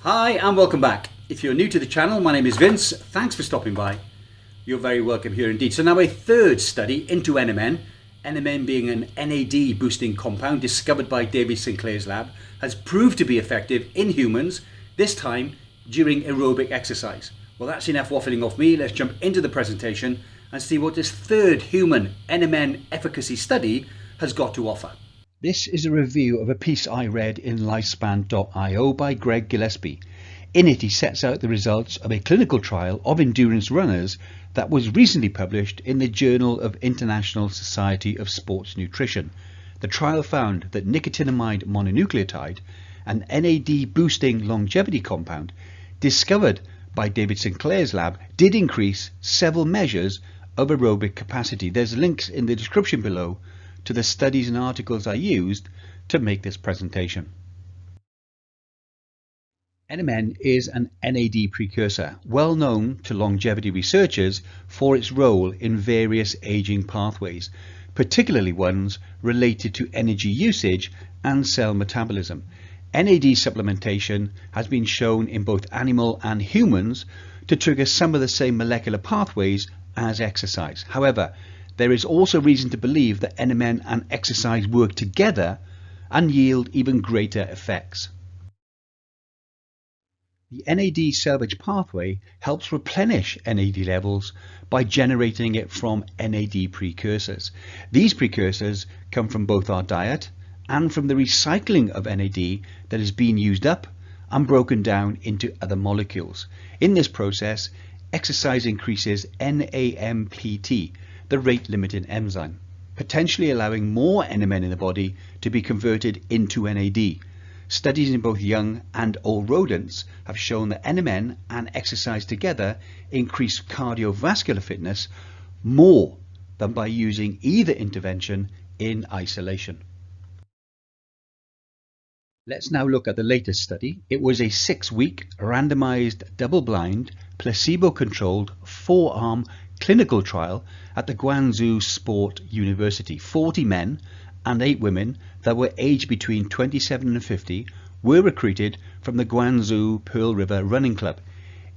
Hi and welcome back. If you're new to the channel, my name is Vince. Thanks for stopping by. You're very welcome here indeed. So now a third study into NMN, NMN being an NAD boosting compound discovered by David Sinclair's lab, has proved to be effective in humans, this time during aerobic exercise. Well, that's enough waffling off me. Let's jump into the presentation and see what this third human NMN efficacy study has got to offer. This is a review of a piece I read in Lifespan.io by Greg Gillespie. In it, he sets out the results of a clinical trial of endurance runners that was recently published in the Journal of International Society of Sports Nutrition. The trial found that nicotinamide mononucleotide, an NAD boosting longevity compound discovered by David Sinclair's lab, did increase several measures of aerobic capacity. There's links in the description below to the studies and articles I used to make this presentation. NMN is an NAD precursor, well known to longevity researchers for its role in various aging pathways, particularly ones related to energy usage and cell metabolism. NAD supplementation has been shown in both animal and humans to trigger some of the same molecular pathways as exercise. However, there is also reason to believe that NMN and exercise work together and yield even greater effects. The NAD SALVAGE pathway helps replenish NAD levels by generating it from NAD precursors. These precursors come from both our diet and from the recycling of NAD that is being used up and broken down into other molecules. In this process, exercise increases NAMPT, the rate-limiting enzyme, potentially allowing more NMN in the body to be converted into NAD. Studies in both young and old rodents have shown that NMN and exercise together increase cardiovascular fitness more than by using either intervention in isolation. Let's now look at the latest study. It was a 6-week randomized double-blind placebo-controlled 4-arm clinical trial at the Guangzhou Sport University. 40 men and 8 women that were aged between 27 and 50 were recruited from the Guangzhou Pearl River Running Club.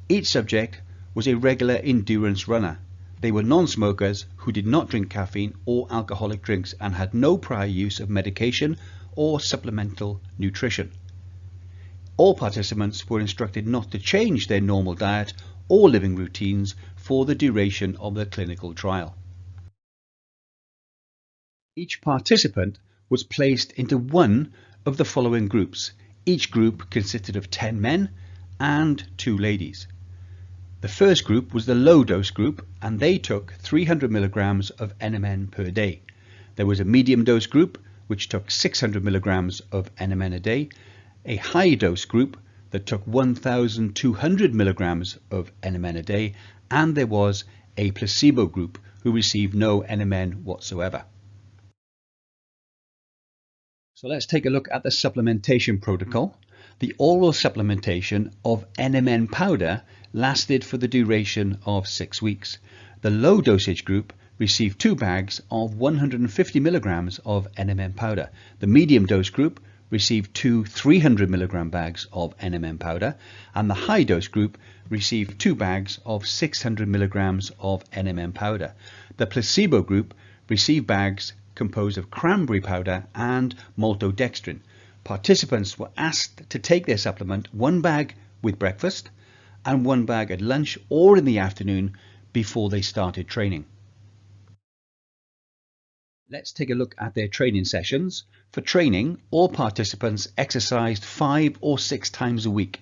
Each subject was a regular endurance runner. They were non-smokers who did not drink caffeine or alcoholic drinks and had no prior use of medication or supplemental nutrition. All participants were instructed not to change their normal diet or living routines for the duration of the clinical trial. Each participant was placed into one of the following groups. Each group consisted of 10 men and 2 ladies. The first group was the low dose group, and they took 300 milligrams of NMN per day. There was a medium dose group which took 600 milligrams of NMN a day, a high dose group that took 1,200 milligrams of NMN a day, and there was a placebo group who received no NMN whatsoever. So let's take a look at the supplementation protocol. The oral supplementation of NMN powder lasted for the duration of 6 weeks. The low dosage group received 2 bags of 150 milligrams of NMN powder. The medium dose group received 2 300 milligram bags of NMN powder, and the high dose group received 2 bags of 600 milligrams of NMN powder. The placebo group received bags composed of cranberry powder and maltodextrin. Participants were asked to take their supplement 1 bag with breakfast and 1 bag at lunch or in the afternoon before they started training. Let's take a look at their training sessions. For training, all participants exercised 5 or 6 times a week,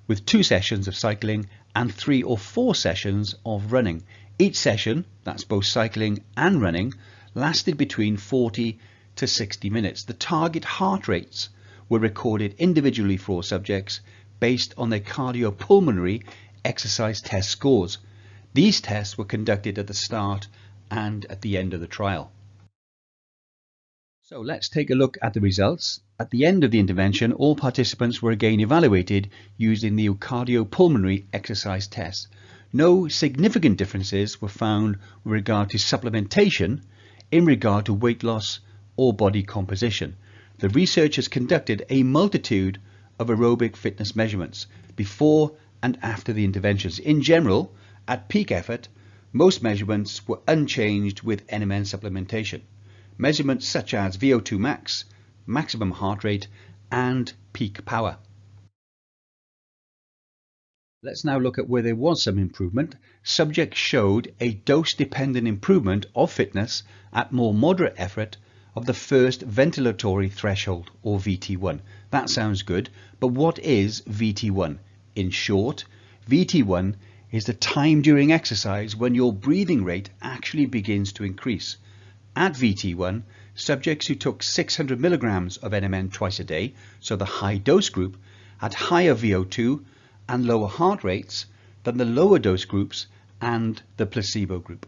with 2 sessions of cycling and 3 or 4 sessions of running. Each session, that's both cycling and running, lasted between 40 to 60 minutes. The target heart rates were recorded individually for all subjects based on their cardiopulmonary exercise test scores. These tests were conducted at the start and at the end of the trial. So let's take a look at the results. At the end of the intervention, all participants were again evaluated using the cardiopulmonary exercise test. No significant differences were found with regard to supplementation in regard to weight loss or body composition. The researchers conducted a multitude of aerobic fitness measurements before and after the interventions. In general, at peak effort, most measurements were unchanged with NMN supplementation. Measurements such as VO2 max, maximum heart rate, and peak power. Let's now look at where there was some improvement. Subjects showed a dose-dependent improvement of fitness at more moderate effort of the first ventilatory threshold, or VT1. That sounds good, but what is VT1? In short, VT1 is the time during exercise when your breathing rate actually begins to increase. At VT1, subjects who took 600 milligrams of NMN twice a day, so the high dose group, had higher VO2 and lower heart rates than the lower dose groups and the placebo group.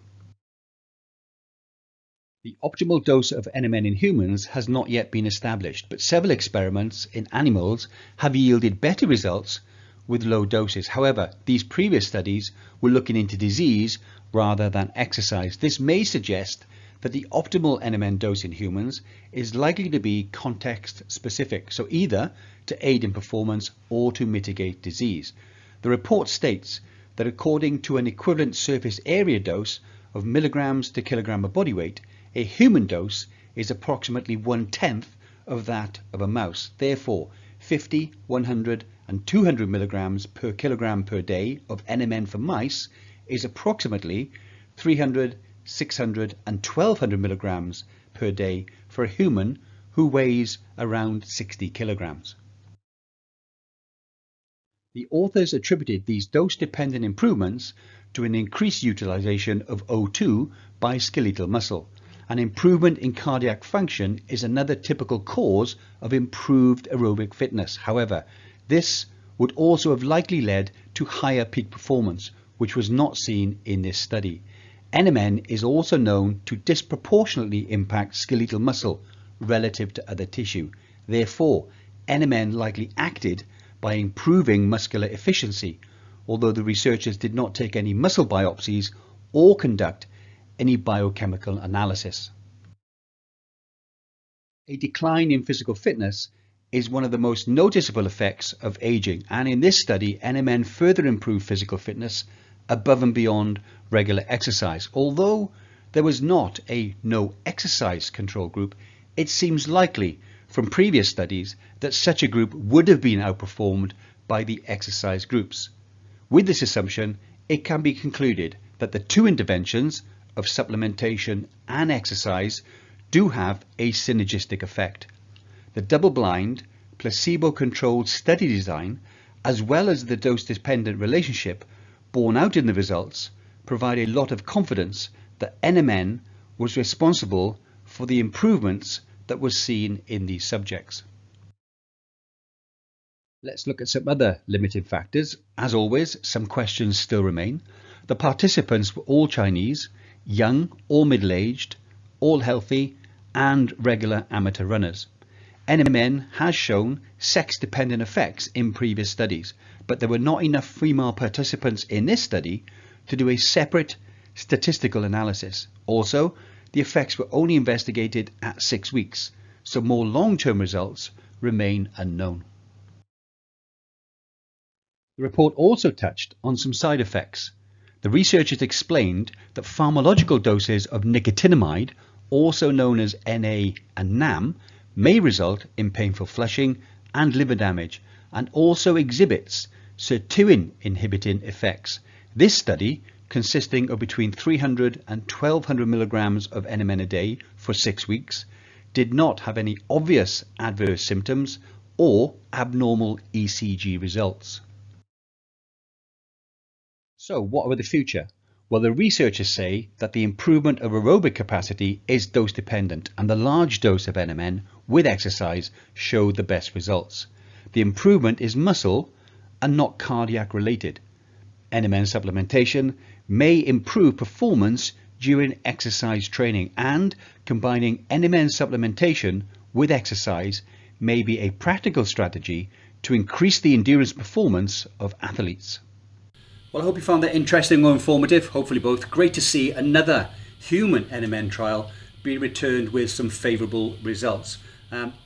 The optimal dose of NMN in humans has not yet been established, but several experiments in animals have yielded better results with low doses. However, these previous studies were looking into disease rather than exercise. This may suggest that the optimal NMN dose in humans is likely to be context specific, so either to aid in performance or to mitigate disease. The report states that according to an equivalent surface area dose of milligrams to kilogram of body weight, a human dose is approximately 1/10 of that of a mouse. Therefore, 50, 100 and 200 milligrams per kilogram per day of NMN for mice is approximately 300, 600 and 1200 milligrams per day for a human who weighs around 60 kilograms. The authors attributed these dose-dependent improvements to an increased utilization of O2 by skeletal muscle. An improvement in cardiac function is another typical cause of improved aerobic fitness. However, this would also have likely led to higher peak performance, which was not seen in this study. NMN is also known to disproportionately impact skeletal muscle relative to other tissue. Therefore, NMN likely acted by improving muscular efficiency, although the researchers did not take any muscle biopsies or conduct any biochemical analysis. A decline in physical fitness is one of the most noticeable effects of aging, and in this study, NMN further improved physical fitness above and beyond regular exercise. Although there was not a no exercise control group, it seems likely from previous studies that such a group would have been outperformed by the exercise groups. With this assumption, it can be concluded that the two interventions of supplementation and exercise do have a synergistic effect. The double-blind, placebo-controlled study design, as well as the dose-dependent relationship borne out in the results, provide a lot of confidence that NMN was responsible for the improvements that were seen in these subjects. Let's look at some other limiting factors. As always, some questions still remain. The participants were all Chinese, young or middle-aged, all healthy, and regular amateur runners. NMN has shown sex-dependent effects in previous studies, but there were not enough female participants in this study to do a separate statistical analysis. Also, the effects were only investigated at 6 weeks, so more long-term results remain unknown. The report also touched on some side effects. The researchers explained that pharmacological doses of nicotinamide, also known as NA and NAM, may result in painful flushing and liver damage, and also exhibits sirtuin inhibiting effects. This study, consisting of between 300 and 1200 milligrams of NMN a day for 6 weeks, did not have any obvious adverse symptoms or abnormal ECG results. So what about the future? Well, the researchers say that the improvement of aerobic capacity is dose dependent, and the large dose of NMN with exercise showed the best results. The improvement is muscle and not cardiac related. NMN supplementation may improve performance during exercise training, and combining NMN supplementation with exercise may be a practical strategy to increase the endurance performance of athletes. Well, I hope you found that interesting or informative, hopefully both. Great to see another human NMN trial be returned with some favourable results.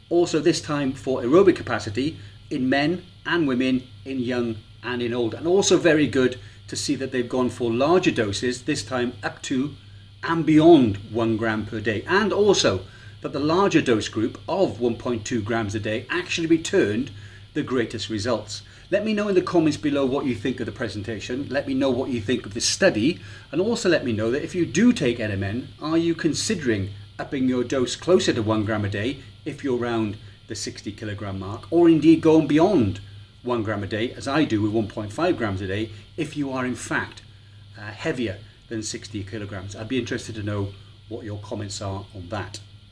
Also this time for aerobic capacity, in men and women, in young and in old. And also very good to see that they've gone for larger doses, this time up to and beyond 1 gram per day. And also that the larger dose group of 1.2 grams a day actually returned the greatest results. Let me know in the comments below what you think of the presentation. Let me know what you think of the study, and also let me know that if you do take NMN, are you considering upping your dose closer to 1 gram a day if you're around the 60 kilogram mark, or indeed going beyond 1 gram a day, as I do with 1.5 grams a day, if you are in fact heavier than 60 kilograms. I'd be interested to know what your comments are on that.